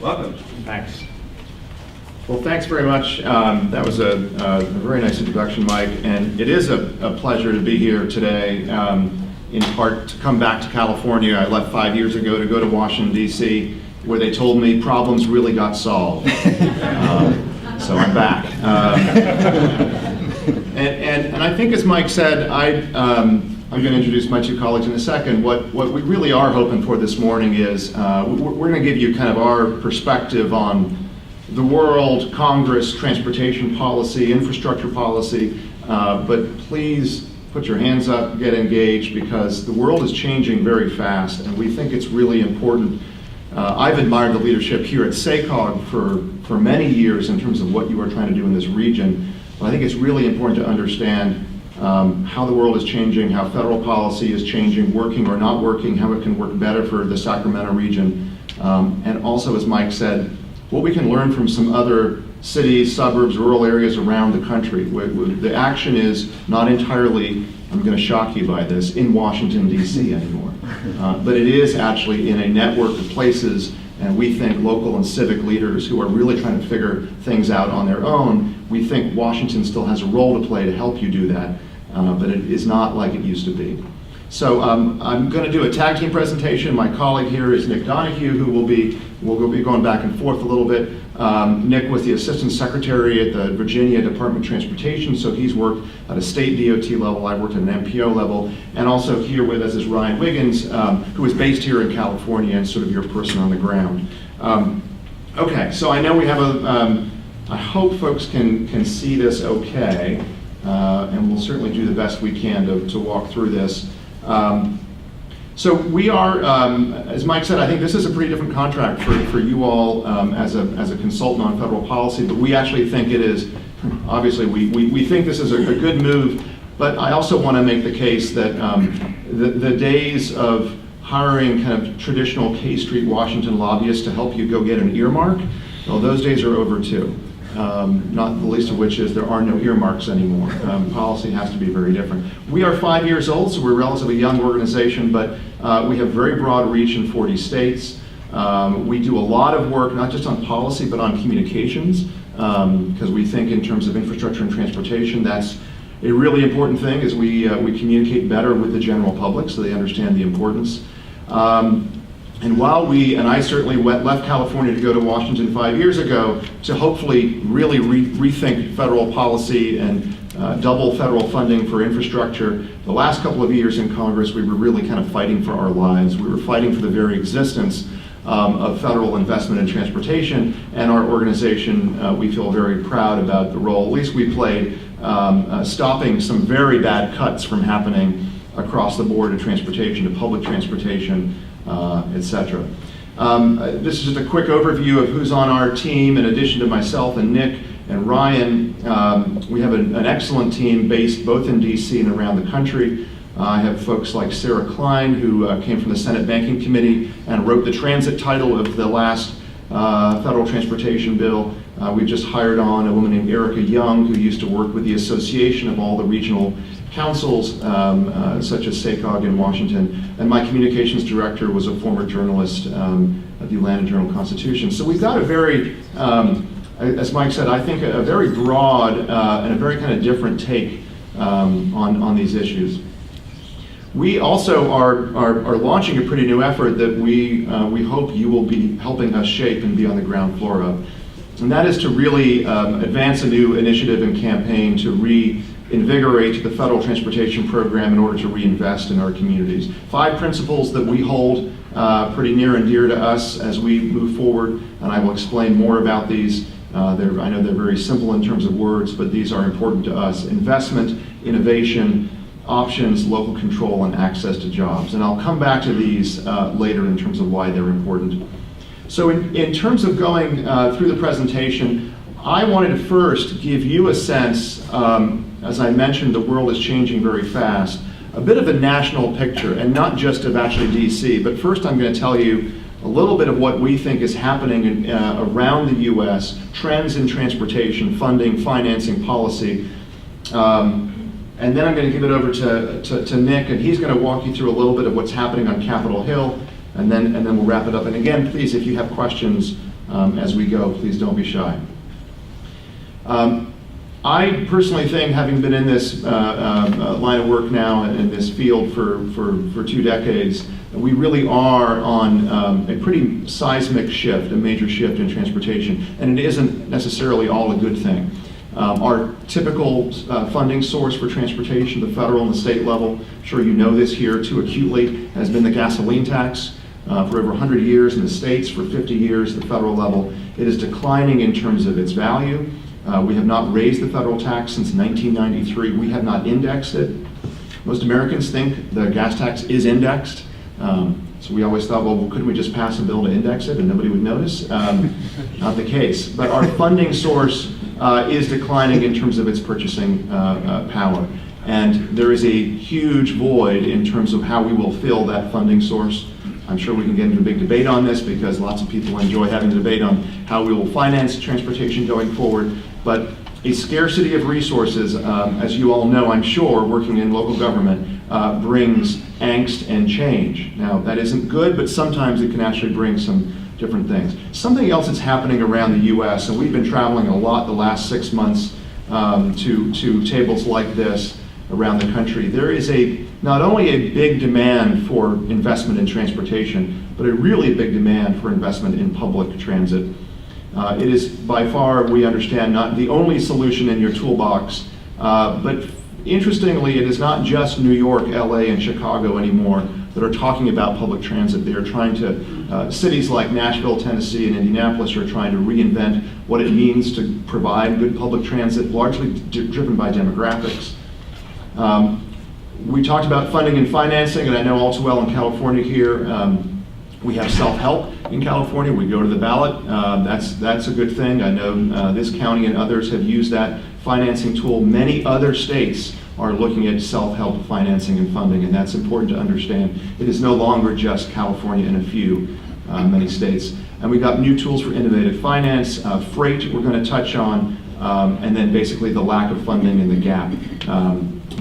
Welcome. Thanks. Well, thanks very much. That was a very nice introduction, Mike, and it is a pleasure to be here today, in part to come back to California. I left 5 years ago to go to Washington, D.C., where they told me problems really got solved. So I'm back. And I think, as Mike said, I'm going to introduce my two colleagues in a second. What we really are hoping for this morning is we're going to give you kind of our perspective on the world, Congress, transportation policy, infrastructure policy, but please put your hands up, get engaged, because the world is changing very fast, and we think it's really important. I've admired the leadership here at SACOG for many years in terms of what you are trying to do in this region, but I think it's really important to understand how the world is changing, how federal policy is changing, working or not working, how it can work better for the Sacramento region, and also, as Mike said, what we can learn from some other cities, suburbs, rural areas around the country. The action is not entirely, I'm going to shock you by this, in Washington, D.C. anymore. But it is actually in a network of places, and we think local and civic leaders who are really trying to figure things out on their own, we think Washington still has a role to play to help you do that, but it is not like it used to be. So I'm going to do a tag team presentation. My colleague here is Nick Donohue, who we'll be going back and forth a little bit. Nick was the Assistant Secretary at the Virginia Department of Transportation, so he's worked at a state DOT level. I worked at an MPO level. And also here with us is Ryan Wiggins, who is based here in California and sort of your person on the ground. Okay, so I know we have I hope folks can see this okay, and we'll certainly do the best we can to walk through this. So we are, as Mike said, I think this is a pretty different contract for you all as a consultant on federal policy, but we actually think it is, obviously we think this is a good move, but I also want to make the case that the days of hiring kind of traditional K Street, Washington lobbyists to help you go get an earmark, well, those days are over too. Not the least of which is there are no earmarks anymore. Policy has to be very different. We are 5 years old, so we're a relatively young organization, but we have very broad reach in 40 states. We do a lot of work, not just on policy, but on communications, because we think in terms of infrastructure and transportation, that's a really important thing, is we communicate better with the general public so they understand the importance. And while and I certainly left California to go to Washington 5 years ago to hopefully really rethink federal policy and double federal funding for infrastructure, the last couple of years in Congress we were really kind of fighting for our lives. We were fighting for the very existence of federal investment in transportation, and our organization, we feel very proud about the role, at least we played, stopping some very bad cuts from happening across the board of transportation, to public transportation, etc. This is just a quick overview of who's on our team. In addition to myself and Nick and Ryan, we have an excellent team based both in DC and around the country. I have folks like Sarah Klein, who came from the Senate Banking Committee and wrote the transit title of the last federal transportation bill. We've just hired on a woman named Erica Young, who used to work with the association of all the regional councils, such as SACOG in Washington, and my communications director was a former journalist at the Atlanta Journal-Constitution. So we've got a very, as Mike said, I think a very broad and a very kind of different take on these issues. We also are launching a pretty new effort that we hope you will be helping us shape and be on the ground floor of. And that is to really advance a new initiative and campaign to reinvigorate the federal transportation program in order to reinvest in our communities. 5 principles that we hold pretty near and dear to us as we move forward, and I will explain more about these. I know they're very simple in terms of words, but these are important to us. Investment, innovation, options, local control, and access to jobs. And I'll come back to these later in terms of why they're important. So in terms of going through the presentation, I wanted to first give you a sense, as I mentioned, the world is changing very fast, a bit of a national picture, and not just of actually DC, but first I'm going to tell you a little bit of what we think is happening around the US, trends in transportation, funding, financing, policy, and then I'm going to give it over to Nick, and he's going to walk you through a little bit of what's happening on Capitol Hill, and then we'll wrap it up. And again, please, if you have questions, as we go. Please don't be shy. I personally think, having been in this line of work now in this field for 2 decades, we really are on a pretty seismic shift, a major shift in transportation, and it isn't necessarily all a good thing. Our typical funding source for transportation, the federal and the state level, I'm sure you know this here too acutely, has been the gasoline tax. For over 100 years in the states, for 50 years at the federal level. It is declining in terms of its value. We have not raised the federal tax since 1993. We have not indexed it. Most Americans think the gas tax is indexed. So we always thought, well, couldn't we just pass a bill to index it and nobody would notice? Not the case. But our funding source is declining in terms of its purchasing power. And there is a huge void in terms of how we will fill that funding source. I'm sure we can get into a big debate on this because lots of people enjoy having a debate on how we will finance transportation going forward. But a scarcity of resources, as you all know, I'm sure, working in local government, brings angst and change. Now, that isn't good, but sometimes it can actually bring some different things. Something else that's happening around the U.S., and we've been traveling a lot the last 6 months to tables like this around the country. There is not only a big demand for investment in transportation, but a really big demand for investment in public transit. It is by far, we understand, not the only solution in your toolbox, but interestingly, it is not just New York, LA, and Chicago anymore that are talking about public transit. They are trying to, cities like Nashville, Tennessee, and Indianapolis are trying to reinvent what it means to provide good public transit, largely driven by demographics. We talked about funding and financing, and I know all too well in California here, we have self-help in California. We go to the ballot. That's a good thing. I know this county and others have used that financing tool. Many other states are looking at self-help financing and funding, and that's important to understand. It is no longer just California and a few, many states. And we've got new tools for innovative finance, freight we're going to touch on, and then basically the lack of funding and the gap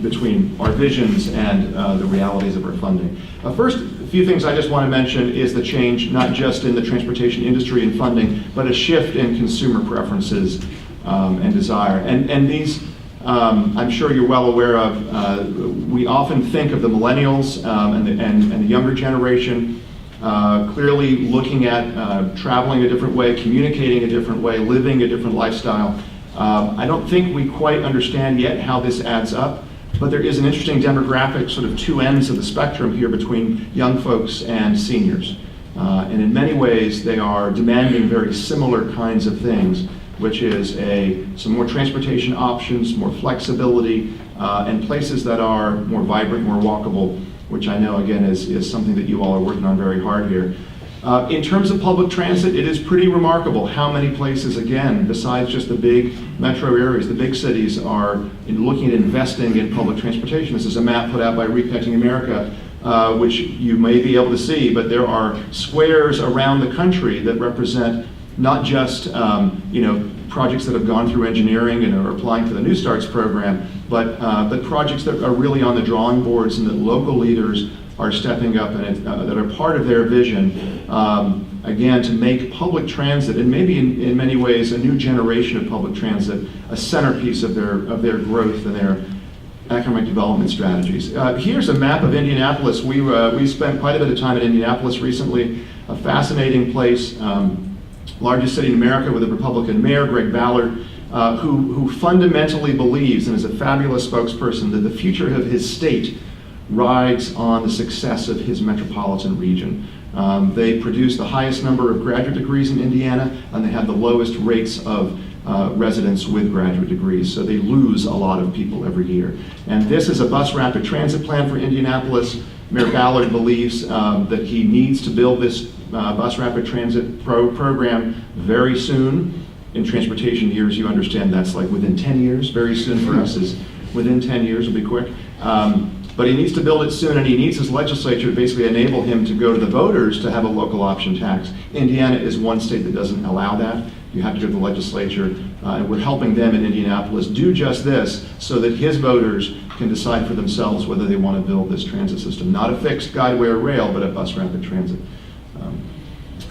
between our visions and the realities of our funding. First, a few things I just want to mention is the change, not just in the transportation industry and funding, but a shift in consumer preferences and desire. And these, I'm sure you're well aware of, we often think of the millennials and the younger generation clearly looking at traveling a different way, communicating a different way, living a different lifestyle. I don't think we quite understand yet how this adds up, but there is an interesting demographic, sort of two ends of the spectrum here between young folks and seniors. And in many ways, they are demanding very similar kinds of things, which is some more transportation options, more flexibility, and places that are more vibrant, more walkable, which I know, again, is something that you all are working on very hard here. In terms of public transit, it is pretty remarkable how many places, again, besides just the big metro areas, the big cities are looking at investing in public transportation. This is a map put out by Reconnecting America, which you may be able to see, but there are squares around the country that represent not just projects that have gone through engineering and are applying for the New Starts program, but projects that are really on the drawing boards and that local leaders are stepping up and that are part of their vision, again, to make public transit, and maybe in many ways a new generation of public transit, a centerpiece of their growth and their economic development strategies. Here's a map of Indianapolis. We spent quite a bit of time in Indianapolis recently, a fascinating place, largest city in America with a Republican mayor, Greg Ballard, who fundamentally believes, and is a fabulous spokesperson, that the future of his state rides on the success of his metropolitan region. They produce the highest number of graduate degrees in Indiana, and they have the lowest rates of residents with graduate degrees, so they lose a lot of people every year. And this is a bus rapid transit plan for Indianapolis. Mayor Ballard believes that he needs to build this bus rapid transit program very soon. In transportation years, you understand that's like within 10 years. Very soon for us is within 10 years, will be quick. But he needs to build it soon, and he needs his legislature to basically enable him to go to the voters to have a local option tax. Indiana is one state that doesn't allow that. You have to go to the legislature, and we're helping them in Indianapolis do just this so that his voters can decide for themselves whether they want to build this transit system. Not a fixed guideway or rail, but a bus rapid transit.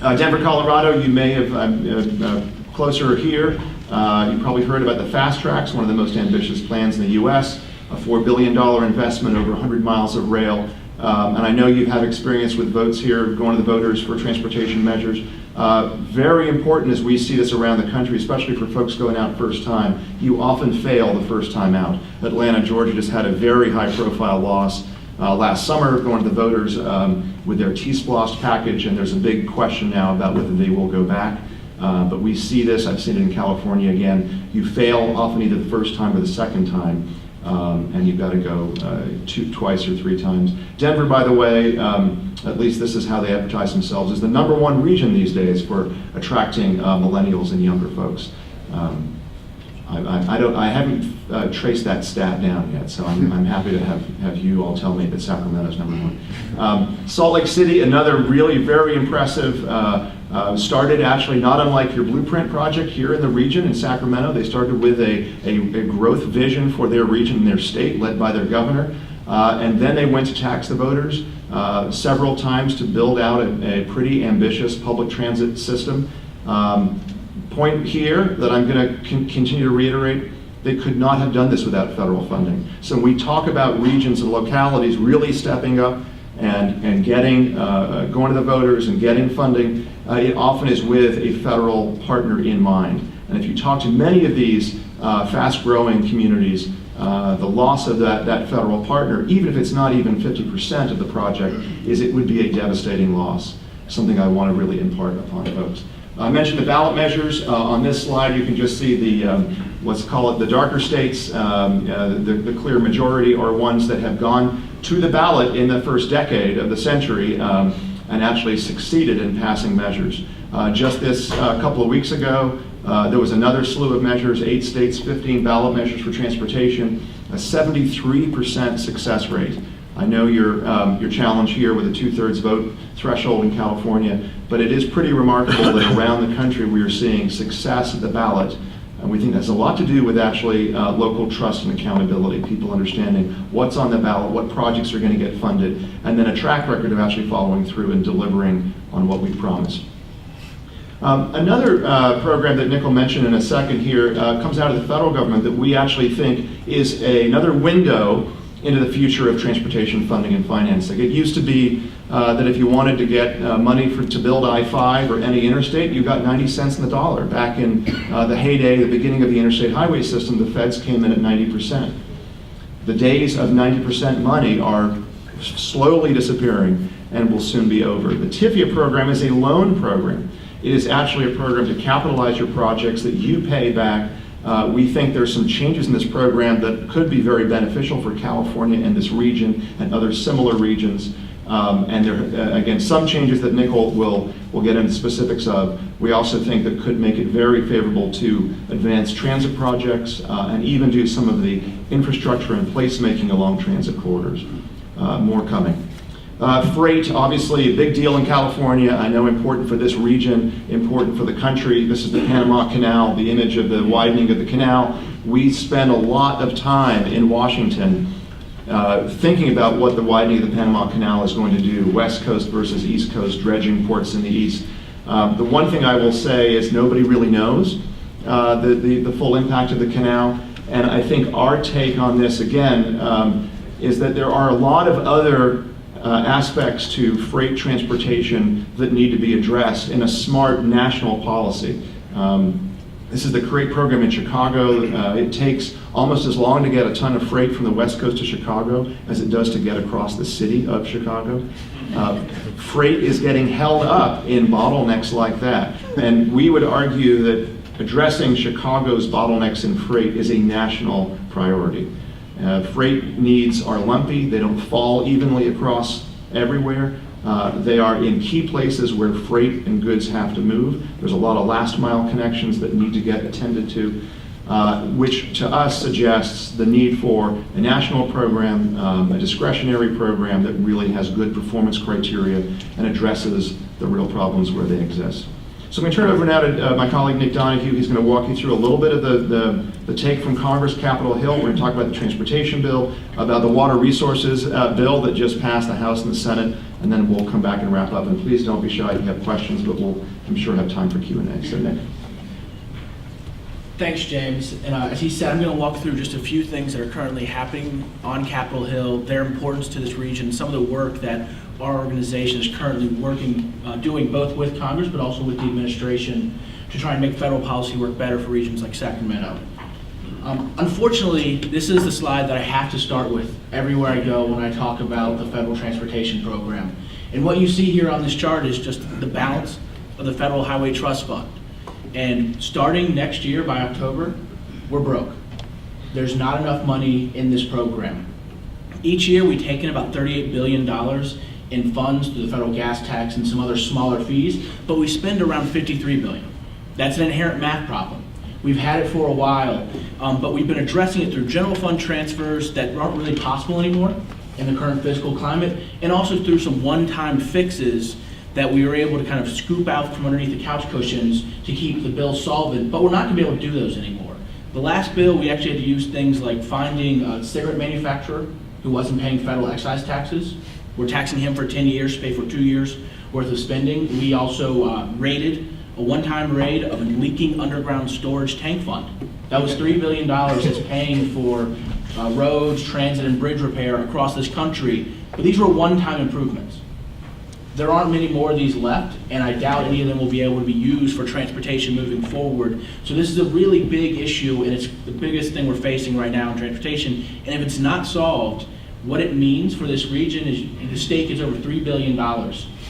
Denver, Colorado, you may have, closer here, you probably heard about the Fast Tracks, one of the most ambitious plans in the U.S., a $4 billion investment over 100 miles of rail. And I know you've had experience with votes here, going to the voters for transportation measures. Very important as we see this around the country, especially for folks going out first time. You often fail the first time out. Atlanta, Georgia just had a very high profile loss last summer going to the voters with their T-SPLOST package, and there's a big question now about whether they will go back. But we see this, I've seen it in California again. You fail often either the first time or the second time, and you've got to go twice or three times. Denver, by the way, at least this is how they advertise themselves, is the #1 region these days for attracting millennials and younger folks. I haven't traced that stat down yet, so I'm happy to have you all tell me that Sacramento's #1. Salt Lake City, another really very impressive, started actually not unlike your Blueprint project here in the region in Sacramento. They started with a growth vision for their region and their state led by their governor, and then they went to tax the voters several times to build out a pretty ambitious public transit system. Point here that I'm going to continue to reiterate, they could not have done this without federal funding. So when we talk about regions and localities really stepping up and getting, going to the voters and getting funding, it often is with a federal partner in mind. And if you talk to many of these fast-growing communities, the loss of that federal partner, even if it's not even 50% of the project, it would be a devastating loss, something I want to really impart upon folks. I mentioned the ballot measures. On this slide, you can just see the, let's call it the darker states. The clear majority are ones that have gone to the ballot in the first decade of the century and actually succeeded in passing measures. Just this couple of weeks ago, there was another slew of measures, 8 states, 15 ballot measures for transportation, a 73% success rate. I know your challenge here with a 2/3 vote threshold in California, but it is pretty remarkable that around the country we are seeing success at the ballot, and we think that's a lot to do with actually local trust and accountability, people understanding what's on the ballot, what projects are going to get funded, and then a track record of actually following through and delivering on what we promised. Another program that Nick will mention in a second here comes out of the federal government that we actually think is another window into the future of transportation funding and financing. It used to be that if you wanted to get money to build I-5 or any interstate, you got 90 cents in the dollar. Back in the heyday, the beginning of the interstate highway system, the feds came in at 90%. The days of 90% money are slowly disappearing and will soon be over. The TIFIA program is a loan program. It is actually a program to capitalize your projects that you pay back. We think there's some changes in this program that could be very beneficial for California and this region and other similar regions. And there, again, some changes that Nick will get into specifics of. We also think that could make it very favorable to advance transit projects and even do some of the infrastructure and placemaking along transit corridors. More coming. Freight, obviously a big deal in California. I know important for this region, important for the country. This is the Panama Canal, the image of the widening of the canal. We spend a lot of time in Washington thinking about what the widening of the Panama Canal is going to do, West Coast versus East Coast, dredging ports in the East. The one thing I will say is nobody really knows the full impact of the canal. And I think our take on this, again, is that there are a lot of other aspects to freight transportation that need to be addressed in a smart national policy. This is the CREATE program in Chicago. It takes almost as long to get a ton of freight from the West Coast to Chicago as it does to get across the city of Chicago. Freight is getting held up in bottlenecks like that. And we would argue that addressing Chicago's bottlenecks in freight is a national priority. Freight needs are lumpy. They don't fall evenly across everywhere. They are in key places where freight and goods have to move. There's a lot of last mile connections that need to get attended to, which to us suggests the need for a national program, a discretionary program that really has good performance criteria and addresses the real problems where they exist. So I'm going to turn it over now to my colleague Nick Donohue. He's going to walk you through a little bit of the take from Congress, Capitol Hill. We're going to talk about the transportation bill, about the water resources bill that just passed the House and the Senate, and then we'll come back and wrap up. And please don't be shy if you have questions, but we'll, I'm sure, have time for Q&A. So Nick. Thanks, James. And as he said, I'm going to walk through just a few things that are currently happening on Capitol Hill, their importance to this region, some of the work that our organization is currently doing both with Congress, but also with the administration to try and make federal policy work better for regions like Sacramento. Unfortunately, this is the slide that I have to start with everywhere I go when I talk about the federal transportation program. And what you see here on this chart is just the balance of the Federal Highway Trust Fund. And starting next year by October, we're broke. There's not enough money in this program. Each year we take in about $38 billion in funds through the federal gas tax and some other smaller fees, but we spend around $53 billion. That's an inherent math problem. We've had it for a while, but we've been addressing it through general fund transfers that aren't really possible anymore in the current fiscal climate, and also through some one-time fixes that we were able to kind of scoop out from underneath the couch cushions to keep the bill solvent, but we're not gonna be able to do those anymore. The last bill, we actually had to use things like finding a cigarette manufacturer who wasn't paying federal excise taxes. We're taxing him for 10 years to pay for 2 years worth of spending. We also raided a one-time raid of a leaking underground storage tank fund. That was $3 billion that's paying for roads, transit, and bridge repair across this country, but these were one-time improvements. There aren't many more of these left, and I doubt any of them will be able to be used for transportation moving forward. So this is a really big issue, and it's the biggest thing we're facing right now in transportation. And if it's not solved, what it means for this region is the state gets over $3 billion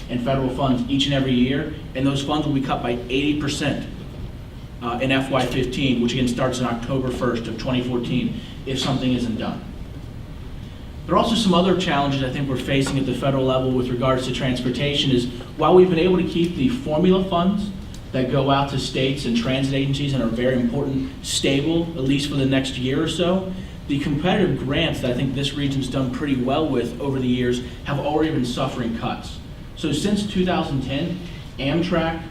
in federal funds each and every year, and those funds will be cut by 80% in FY15, which again starts on October 1st of 2014 if something isn't done. There are also some other challenges I think we're facing at the federal level with regards to transportation is while we've been able to keep the formula funds that go out to states and transit agencies and are very important stable, at least for the next year or so, the competitive grants that I think this region's done pretty well with over the years have already been suffering cuts. So since 2010, Amtrak,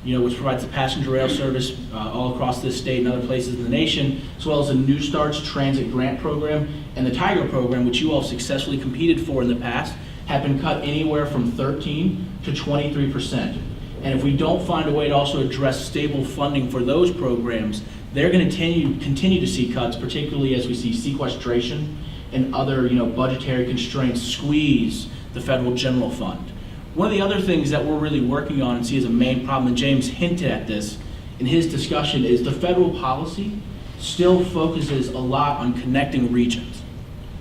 which provides the passenger rail service all across this state and other places in the nation, as well as the New Starts Transit Grant Program and the Tiger Program, which you all successfully competed for in the past, have been cut anywhere from 13 to 23%. And if we don't find a way to also address stable funding for those programs, they're going to continue to see cuts, particularly as we see sequestration and other budgetary constraints squeeze the federal general fund. One of the other things that we're really working on and see as a main problem, and James hinted at this in his discussion, is the federal policy still focuses a lot on connecting regions.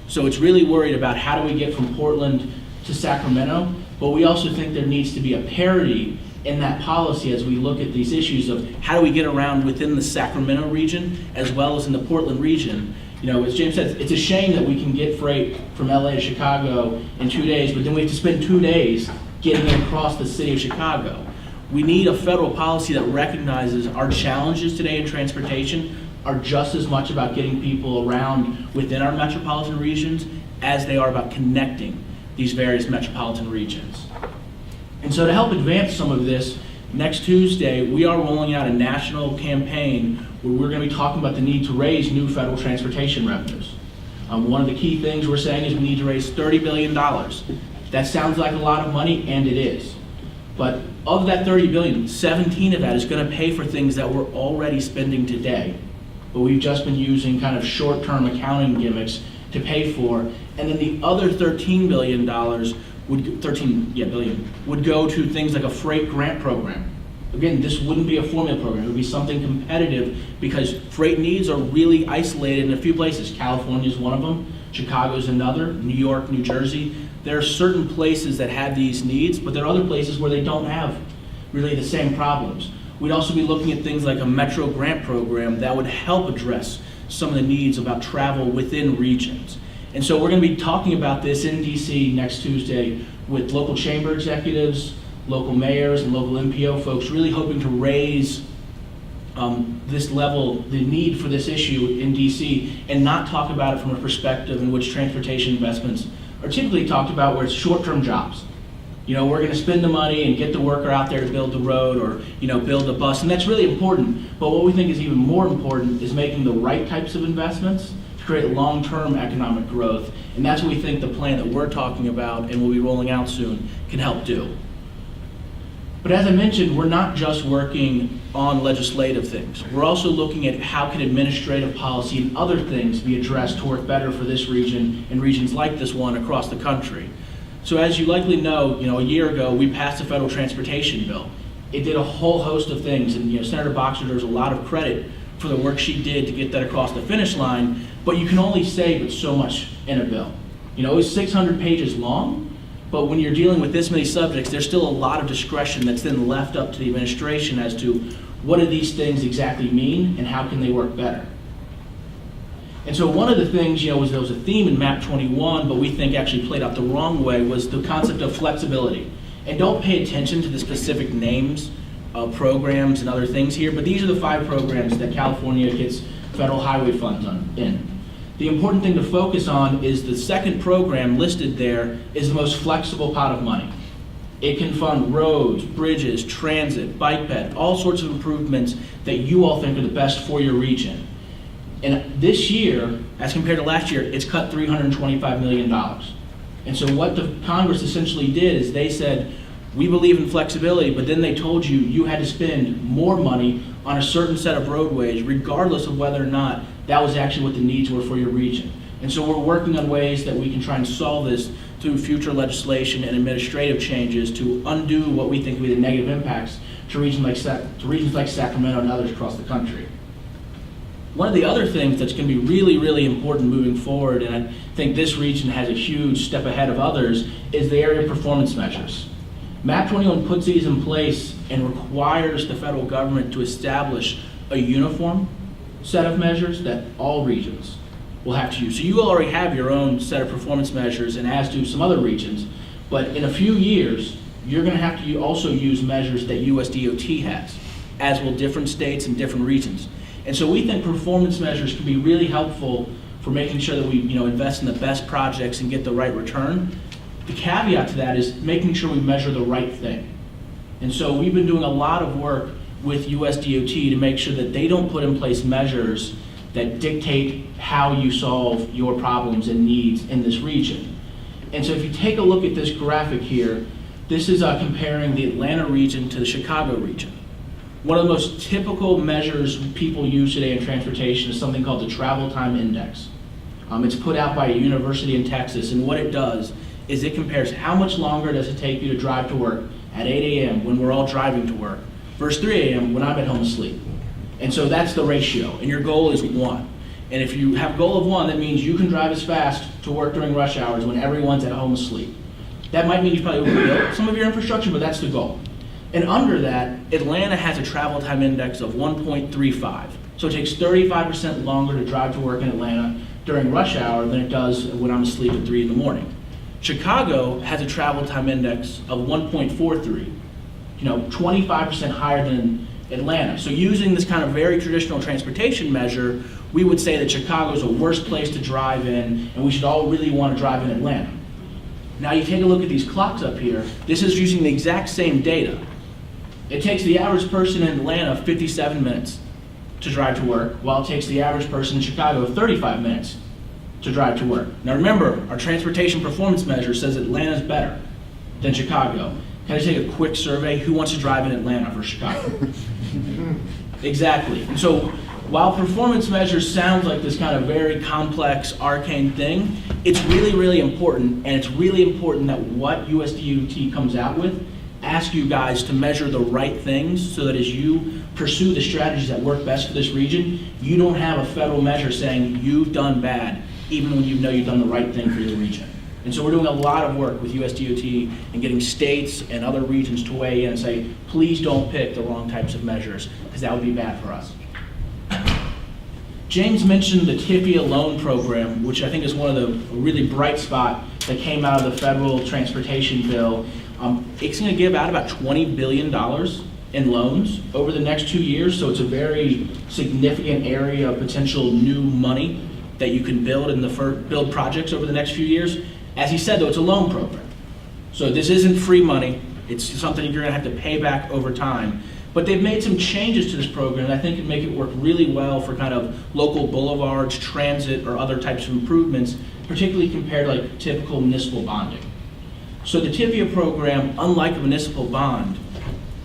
So it's really worried about how do we get from Portland to Sacramento, but we also think there needs to be a parity in that policy as we look at these issues of how do we get around within the Sacramento region as well as in the Portland region. As James said, it's a shame that we can get freight from LA to Chicago in 2 days, but then we have to spend 2 days getting it across the city of Chicago. We need a federal policy that recognizes our challenges today in transportation are just as much about getting people around within our metropolitan regions as they are about connecting these various metropolitan regions. And so to help advance some of this, next Tuesday, we are rolling out a national campaign where we're going to be talking about the need to raise new federal transportation revenues. One of the key things we're saying is we need to raise $30 billion. That sounds like a lot of money, and it is. But of that $30 billion, 17 of that is going to pay for things that we're already spending today, but we've just been using kind of short-term accounting gimmicks to pay for. And then the other $13 billion would go to things like a freight grant program. Again, this wouldn't be a formula program. It would be something competitive because freight needs are really isolated in a few places. California is one of them. Chicago's another. New York, New Jersey. There are certain places that have these needs, but there are other places where they don't have really the same problems. We'd also be looking at things like a metro grant program that would help address some of the needs about travel within regions. And so we're going to be talking about this in DC next Tuesday with local chamber executives, local mayors, and local MPO folks, really hoping to raise this level, the need for this issue in DC, and not talk about it from a perspective in which transportation investments are typically talked about where it's short-term jobs. we're going to spend the money and get the worker out there to build the road or, build the bus, and that's really important. But what we think is even more important is making the right types of investments to create long-term economic growth. And that's what we think the plan that we're talking about and will be rolling out soon can help do. But as I mentioned, we're not just working on legislative things. We're also looking at how can administrative policy and other things be addressed to work better for this region and regions like this one across the country. So as you likely know, a year ago, we passed a federal transportation bill. It did a whole host of things, and Senator Boxer deserves a lot of credit for the work she did to get that across the finish line, but you can only say but so much in a bill. It was 600 pages long, but when you're dealing with this many subjects, there's still a lot of discretion that's then left up to the administration as to what do these things exactly mean and how can they work better. And so one of the things, was there was a theme in MAP 21, but we think actually played out the wrong way, was the concept of flexibility. And don't pay attention to the specific names of programs and other things here, but these are the 5 programs that California gets federal highway funds in. The important thing to focus on is the second program listed there is the most flexible pot of money. It can fund roads, bridges, transit, bike ped, all sorts of improvements that you all think are the best for your region. And this year, as compared to last year, it's cut $325 million. And so what the Congress essentially did is they said, we believe in flexibility, but then they told you you had to spend more money on a certain set of roadways, regardless of whether or not that was actually what the needs were for your region. And so we're working on ways that we can try and solve this through future legislation and administrative changes to undo what we think will be the negative impacts to regions like Sacramento and others across the country. One of the other things that's going to be really, really important moving forward, and I think this region has a huge step ahead of others, is the area performance measures. MAP 21 puts these in place and requires the federal government to establish a uniform set of measures that all regions will have to use. So you already have your own set of performance measures, and as do some other regions, but in a few years, you're going to have to also use measures that USDOT has, as will different states and different regions. And so we think performance measures can be really helpful for making sure that we invest in the best projects and get the right return. The caveat to that is making sure we measure the right thing. And so we've been doing a lot of work with USDOT to make sure that they don't put in place measures that dictate how you solve your problems and needs in this region. And so if you take a look at this graphic here, this is comparing the Atlanta region to the Chicago region. One of the most typical measures people use today in transportation is something called the travel time index. It's put out by a university in Texas, and what it does is it compares how much longer does it take you to drive to work at 8 a.m. when we're all driving to work versus 3 a.m. when I'm at home asleep. And so that's the ratio, and your goal is 1. And if you have a goal of 1, that means you can drive as fast to work during rush hours when everyone's at home asleep. That might mean you probably overbuilt some of your infrastructure, but that's the goal. And under that, Atlanta has a travel time index of 1.35. So it takes 35% longer to drive to work in Atlanta during rush hour than it does when I'm asleep at 3 in the morning. Chicago has a travel time index of 1.43, 25% higher than Atlanta. So using this kind of very traditional transportation measure, we would say that Chicago is a worse place to drive in, and we should all really want to drive in Atlanta. Now you take a look at these clocks up here. This is using the exact same data. It takes the average person in Atlanta 57 minutes to drive to work, while it takes the average person in Chicago 35 minutes to drive to work. Now remember, our transportation performance measure says Atlanta's better than Chicago. Can I take a quick survey? Who wants to drive in Atlanta for Chicago? Exactly. And so while performance measures sounds like this kind of very complex, arcane thing, it's really, really important, and it's really important that what USDOT comes out with ask you guys to measure the right things so that as you pursue the strategies that work best for this region, you don't have a federal measure saying you've done bad, even when you know you've done the right thing for your region. And so we're doing a lot of work with USDOT and getting states and other regions to weigh in and say, please don't pick the wrong types of measures, because that would be bad for us. James mentioned the TIFIA loan program, which I think is one of the really bright spot that came out of the federal transportation bill. It's going to give out about $20 billion in loans over the next 2 years, so it's a very significant area of potential new money that you can build in build projects over the next few years. As he said, though, it's a loan program. So this isn't free money. It's something you're gonna have to pay back over time. But they've made some changes to this program that I think can make it work really well for kind of local boulevards, transit, or other types of improvements, particularly compared to like typical municipal bonding. So the TIFIA program, unlike a municipal bond,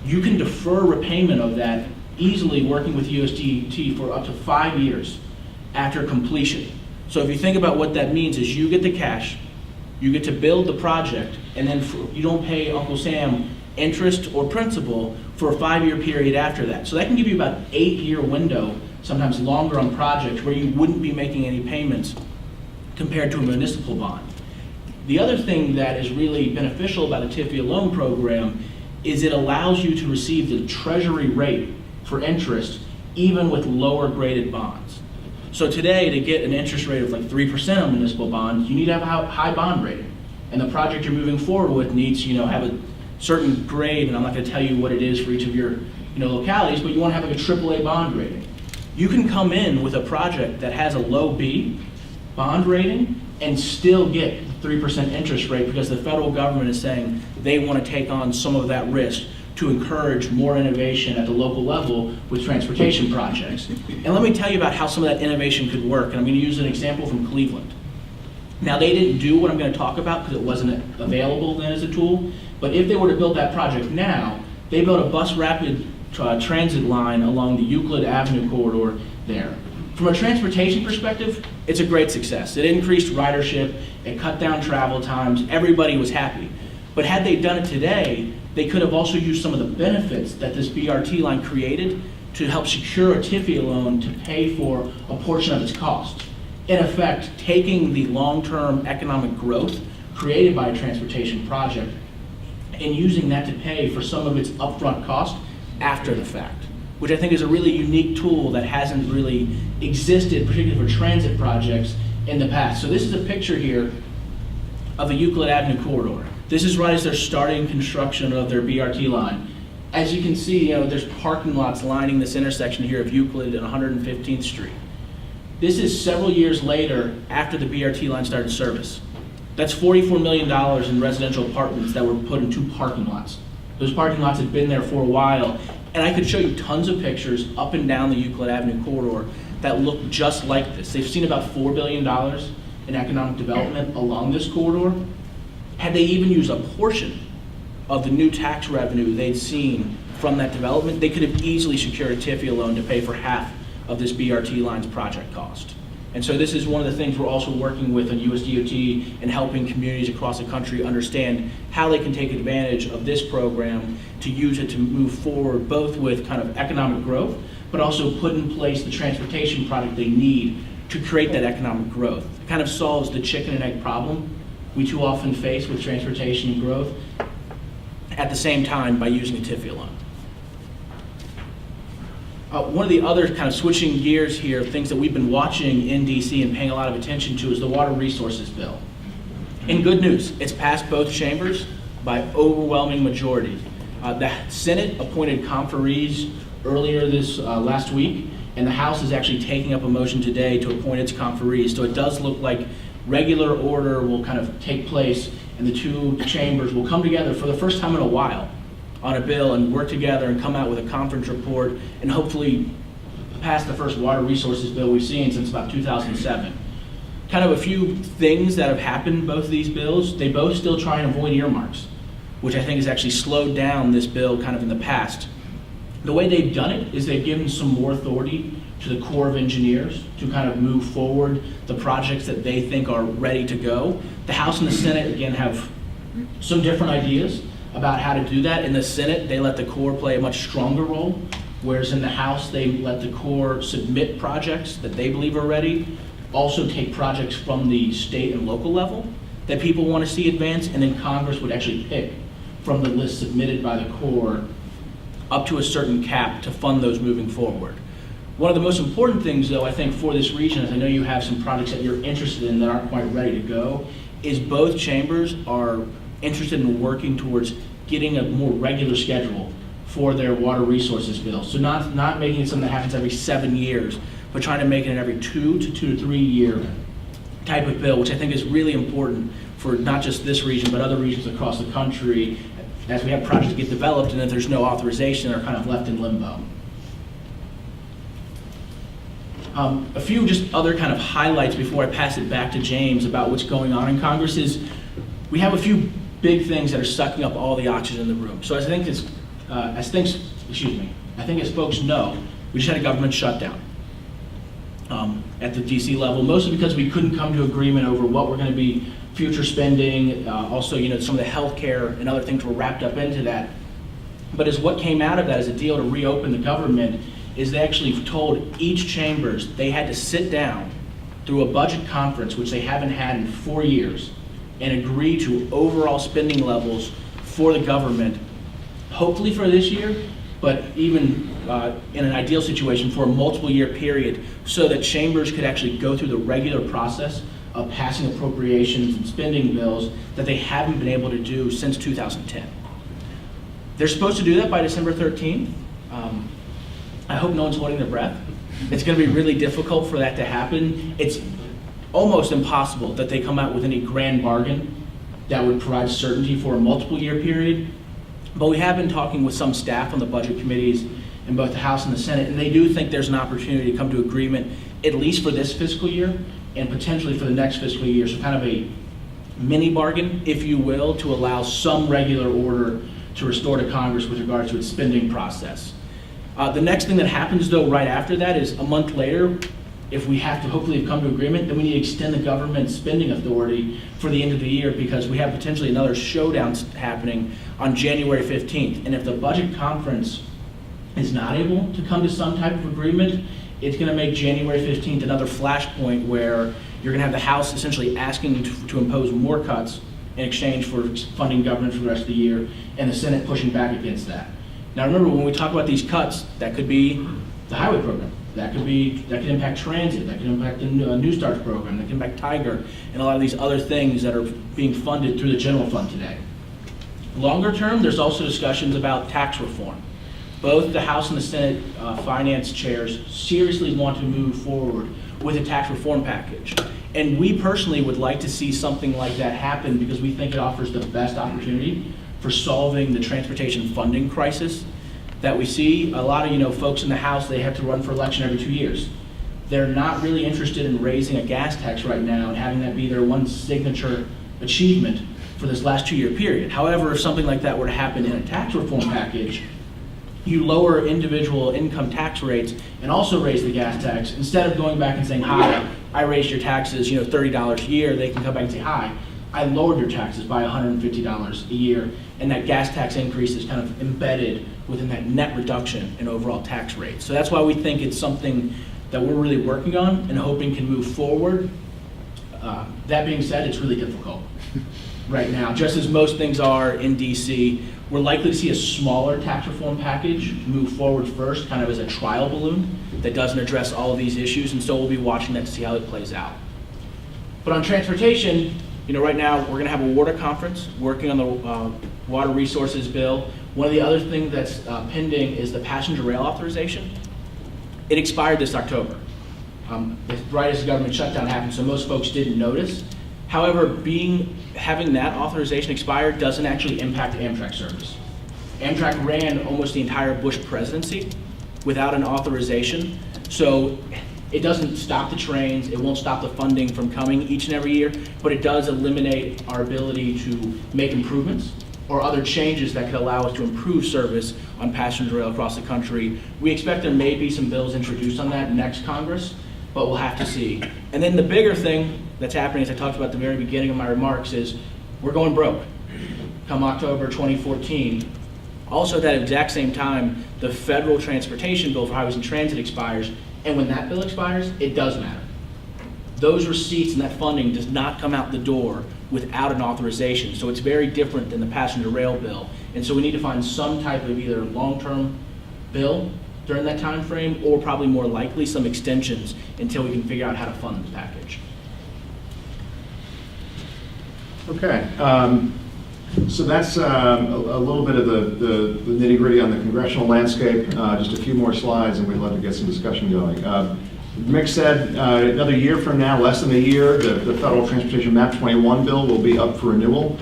you can defer repayment of that easily working with USDOT for up to 5 years after completion. So if you think about what that means is you get the cash, you get to build the project, and then you don't pay Uncle Sam interest or principal for a 5-year period after that. So that can give you about an 8-year window, sometimes longer on projects where you wouldn't be making any payments compared to a municipal bond. The other thing that is really beneficial about the TIFIA loan program is it allows you to receive the treasury rate for interest even with lower graded bonds. So today, to get an interest rate of like 3% on municipal bonds, you need to have a high bond rating. And the project you're moving forward with needs to, have a certain grade, and I'm not going to tell you what it is for each of your, localities, but you want to have like a AAA bond rating. You can come in with a project that has a low B bond rating and still get 3% interest rate because the federal government is saying they want to take on some of that risk to encourage more innovation at the local level with transportation projects. And let me tell you about how some of that innovation could work. And I'm going to use an example from Cleveland. Now, they didn't do what I'm going to talk about because it wasn't available then as a tool. But if they were to build that project now, they built a bus rapid transit line along the Euclid Avenue corridor there. From a transportation perspective, it's a great success. It increased ridership, it cut down travel times, everybody was happy. But had they done it today, they could have also used some of the benefits that this BRT line created to help secure a TIFIA loan to pay for a portion of its cost. In effect, taking the long-term economic growth created by a transportation project and using that to pay for some of its upfront cost after the fact, which I think is a really unique tool that hasn't really existed, particularly for transit projects in the past. So this is a picture here of a Euclid Avenue corridor. This is right as they're starting construction of their BRT line. As you can see, there's parking lots lining this intersection here of Euclid and 115th Street. This is several years later after the BRT line started service. That's $44 million in residential apartments that were put in 2 parking lots. Those parking lots had been there for a while, and I could show you tons of pictures up and down the Euclid Avenue corridor that look just like this. They've seen about $4 billion in economic development along this corridor. Had they even used a portion of the new tax revenue they'd seen from that development, they could have easily secured a TIFIA loan to pay for half of this BRT line's project cost. And so this is one of the things we're also working with on USDOT and helping communities across the country understand how they can take advantage of this program to use it to move forward, both with kind of economic growth, but also put in place the transportation product they need to create that economic growth. It kind of solves the chicken and egg problem we too often face with transportation and growth at the same time by using a TIFIA loan. One of the other kind of switching gears here, things that we've been watching in DC and paying a lot of attention to is the water resources bill. And good news, it's passed both chambers by overwhelming majority. The Senate appointed conferees earlier this last week, and the House is actually taking up a motion today to appoint its conferees. So it does look like regular order will kind of take place and the 2 chambers will come together for the first time in a while on a bill and work together and come out with a conference report and hopefully pass the first water resources bill we've seen since about 2007. Kind of a few things that have happened in both of these bills. They both still try and avoid earmarks, which I think has actually slowed down this bill kind of in the past. The way they've done it is they've given some more authority to the Corps of Engineers to kind of move forward the projects that they think are ready to go. The House and the Senate, again, have some different ideas about how to do that. In the Senate, they let the Corps play a much stronger role, whereas in the House, they let the Corps submit projects that they believe are ready, also take projects from the state and local level that people want to see advance, and then Congress would actually pick from the list submitted by the Corps up to a certain cap to fund those moving forward. One of the most important things, though, I think for this region, as I know you have some projects that you're interested in that aren't quite ready to go, is both chambers are interested in working towards getting a more regular schedule for their water resources bill. So not making it something that happens every 7 years, but trying to make it an every 2 to 3 year type of bill, which I think is really important for for not just this region, but other regions across the country, as we have projects get developed and if there's no authorization, they're kind of left in limbo. A few just other kind of highlights before I pass it back to James about what's going on in Congress is we have a few big things that are sucking up all the oxygen in the room. So I think as folks know, we just had a government shutdown at the DC level, mostly because we couldn't come to agreement over what we're going to be future spending. Also, some of the healthcare and other things were wrapped up into that. But as what came out of that as a deal to reopen the government is they actually told each chambers they had to sit down through a budget conference, which they haven't had in 4 years, and agree to overall spending levels for the government, hopefully for this year, but even in an ideal situation for a multiple year period, so that chambers could actually go through the regular process of passing appropriations and spending bills that they haven't been able to do since 2010. They're supposed to do that by December 13th. I hope no one's holding their breath. It's going to be really difficult for that to happen. It's almost impossible that they come out with any grand bargain that would provide certainty for a multiple year period. But we have been talking with some staff on the budget committees in both the House and the Senate, and they do think there's an opportunity to come to agreement at least for this fiscal year and potentially for the next fiscal year. So kind of a mini bargain, if you will, to allow some regular order to restore to Congress with regards to its spending process. The next thing that happens, though, right after that is a month later, if we have to hopefully have come to agreement, then we need to extend the government spending authority for the end of the year because we have potentially another showdown happening on January 15th. And if the budget conference is not able to come to some type of agreement, it's going to make January 15th another flashpoint where you're going to have the House essentially asking to impose more cuts in exchange for funding government for the rest of the year, and the Senate pushing back against that. Now remember, when we talk about these cuts, that could be the highway program, that could impact transit, that could impact the New Starts program, that could impact Tiger, and a lot of these other things that are being funded through the general fund today. Longer term, there's also discussions about tax reform. Both the House and the Senate finance chairs seriously want to move forward with a tax reform package. And we personally would like to see something like that happen because we think it offers the best opportunity for solving the transportation funding crisis that we see. A lot of folks in the House, they have to run for election every 2 years. They're not really interested in raising a gas tax right now and having that be their one signature achievement for this last 2 year period. However, if something like that were to happen in a tax reform package, you lower individual income tax rates and also raise the gas tax. Instead of going back and saying, hi, I raised your taxes $30 a year, they can come back and say, hi, I lowered your taxes by $150 a year, and that gas tax increase is kind of embedded within that net reduction in overall tax rates. So that's why we think it's something that we're really working on and hoping can move forward. That being said, it's really difficult right now. Just as most things are in DC, we're likely to see a smaller tax reform package move forward first, kind of as a trial balloon that doesn't address all of these issues, and so we'll be watching that to see how it plays out. But on transportation, right now we're going to have a water conference working on the water resources bill. One of the other things that's pending is the passenger rail authorization. It expired this October, right as the government shutdown happened, so most folks didn't notice. However, having that authorization expire doesn't actually impact Amtrak service. Amtrak ran almost the entire Bush presidency without an authorization, so it doesn't stop the trains, it won't stop the funding from coming each and every year, but it does eliminate our ability to make improvements or other changes that could allow us to improve service on passenger rail across the country. We expect there may be some bills introduced on that next Congress, but we'll have to see. And then the bigger thing that's happening, as I talked about at the very beginning of my remarks, is we're going broke come October 2014. Also at that exact same time, the federal transportation bill for highways and transit expires, and when that bill expires, it does matter. Those receipts and that funding does not come out the door without an authorization, so it's very different than the passenger rail bill. And so we need to find some type of either long-term bill during that time frame, or probably more likely some extensions until we can figure out how to fund the package. Okay, so that's a little bit of the nitty-gritty on the congressional landscape. Just a few more slides, and we'd love to get some discussion going. Mick said another year from now, less than a year, the Federal Transportation Map 21 bill will be up for renewal.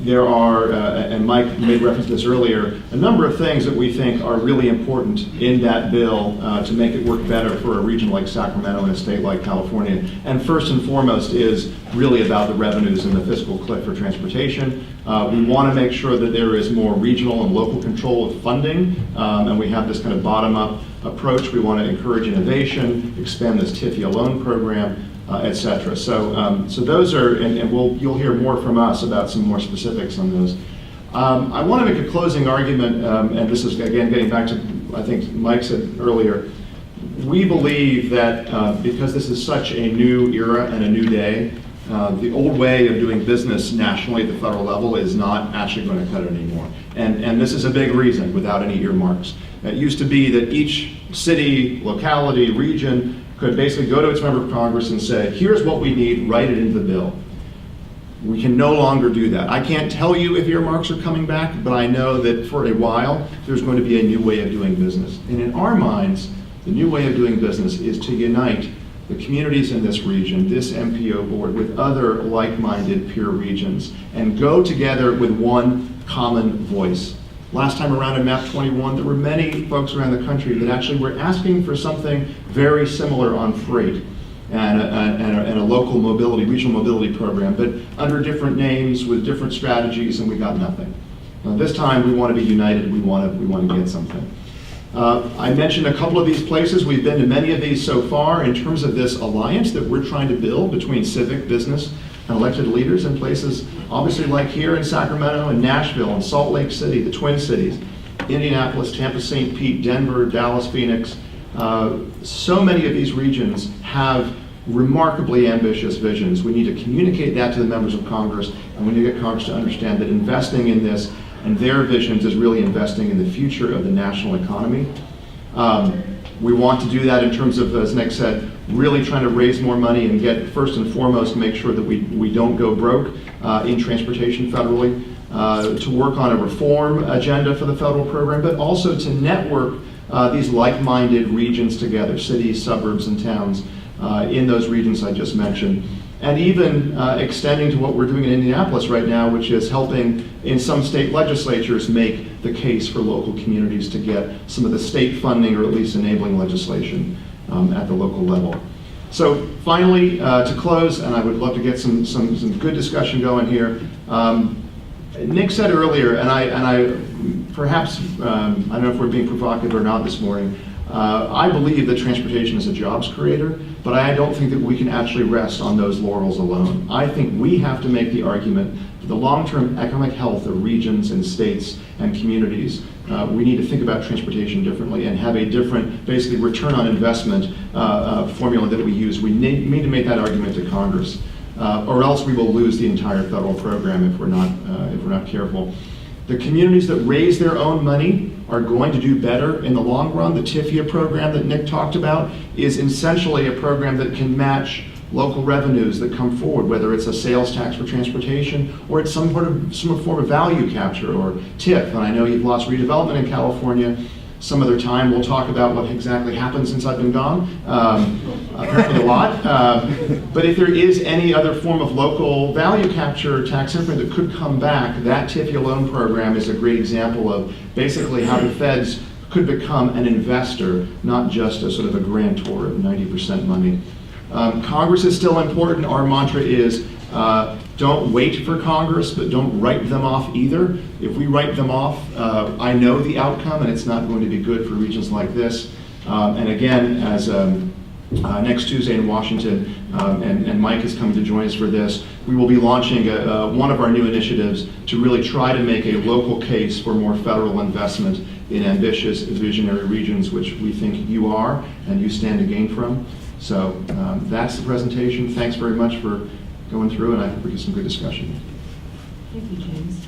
There are, and Mike made reference to this earlier, a number of things that we think are really important in that bill to make it work better for a region like Sacramento and a state like California. And first and foremost is really about the revenues and the fiscal cliff for transportation. We want to make sure that there is more regional and local control of funding, and we have this kind of bottom-up approach. We want to encourage innovation, expand this TIFIA loan program, et cetera. So those are, and you'll hear more from us about some more specifics on those. I want to make a closing argument, and this is, again, getting back to, I think Mike said earlier, we believe that because this is such a new era and a new day, the old way of doing business nationally at the federal level is not actually going to cut it anymore. And this is a big reason, without any earmarks. It used to be that each city, locality, region could basically go to its member of Congress and say, here's what we need, write it into the bill. We can no longer do that. I can't tell you if earmarks are coming back, but I know that for a while, there's going to be a new way of doing business. And in our minds, the new way of doing business is to unite the communities in this region, this MPO board, with other like-minded peer regions, and go together with one common voice. Last time around in Map 21, there were many folks around the country that actually were asking for something very similar on freight and a local mobility, regional mobility program, but under different names with different strategies, and we got nothing. This time, we want to be united. We want to get something. I mentioned a couple of these places. We've been to many of these so far in terms of this alliance that we're trying to build between civic, business, and elected leaders in places obviously like here in Sacramento and Nashville and Salt Lake City, the Twin Cities, Indianapolis, Tampa, St. Pete, Denver, Dallas, Phoenix. So many of these regions have remarkably ambitious visions. We need to communicate that to the members of Congress, and we need to get Congress to understand that investing in this and their visions is really investing in the future of the national economy. We want to do that in terms of, as Nick said, really trying to raise more money and get, first and foremost, make sure that we don't go broke in transportation federally, to work on a reform agenda for the federal program, but also to network these like-minded regions together, cities, suburbs, and towns in those regions I just mentioned. And even extending to what we're doing in Indianapolis right now, which is helping in some state legislatures make the case for local communities to get some of the state funding or at least enabling legislation at the local level. So finally, to close, and I would love to get some good discussion going here. Nick said earlier, and I perhaps, I don't know if we're being provocative or not this morning, I believe that transportation is a jobs creator, but I don't think that we can actually rest on those laurels alone. I think we have to make the argument for the long-term economic health of regions and states and communities. We need to think about transportation differently and have a different, basically, return on investment formula that we use. We need to make that argument to Congress, or else we will lose the entire federal program if we're not careful. The communities that raise their own money are going to do better in the long run. The TIFIA program that Nick talked about is essentially a program that can match local revenues that come forward, whether it's a sales tax for transportation or it's some form of value capture or TIF. And I know you've lost redevelopment in California. Some other time we'll talk about what exactly happened since I've been gone, apparently a lot. But if there is any other form of local value capture tax increment that could come back, that TIFIA loan program is a great example of basically how the feds could become an investor, not just a sort of a grantor of 90% money. Congress is still important. Our mantra is don't wait for Congress, but don't write them off either. If we write them off, I know the outcome, and it's not going to be good for regions like this. And again, as next Tuesday in Washington, and Mike is coming to join us for this, we will be launching one of our new initiatives to really try to make a local case for more federal investment in ambitious, visionary regions, which we think you are, and you stand to gain from. So that's the presentation. Thanks very much for going through, and I hope we get some good discussion. Thank you, James.